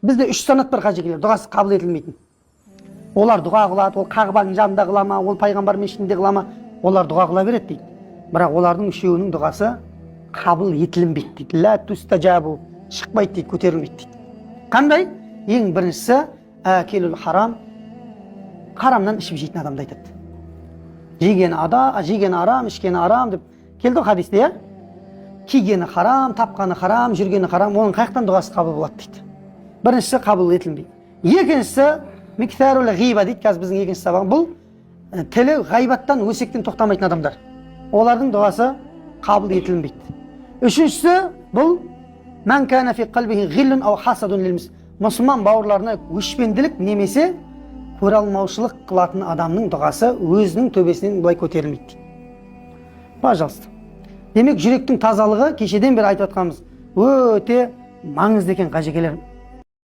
Бізде 3 санат бар қажекелер, дұғасы қабыл етілмейтін. Олар дұға қылады, ол Қағбаның жанында қыла ма, ол пайғамбар мешітінде қыла ма, олар дұға қыла береді дейді. Бірақ олардың үшеуінің дұғасы қабыл етілінбейді дейді. Ла тустажабу, шықпайды дейді, көтерілмейді дейді. Қандай? Ең біріншісі акилул харам, харамнан ішіп жейтін адамды айтады. Жегені арам, ішкені арам деп келді хадисте, иә? Кигені харам, тапқаны харам, жүргені харам, оның қаяқтан дұғасы қабыл болады дейді. Біріншісі қабыл етілмейді. Екіншісі миксарул ғиба дейді, қазір біздің екінші сабақ. Бұл тілі ғайбаттан, өсектен тоқтамайтын адамдар. Олардың дұғасы қабыл етілмейді. Үшіншісі бұл мән кана фи қалбихи ғиллун ау хасадун лил муслим. Мұсылман бауырларына өшпенділік немесе көралмаушылық қылатын адамның дұғасы өзінің төбесінен былай көтерілмейді. Пожалуйста. Демек жүректің тазалығы кешеден бері айтып жатқанымыз өте маңызды екен қажекелер.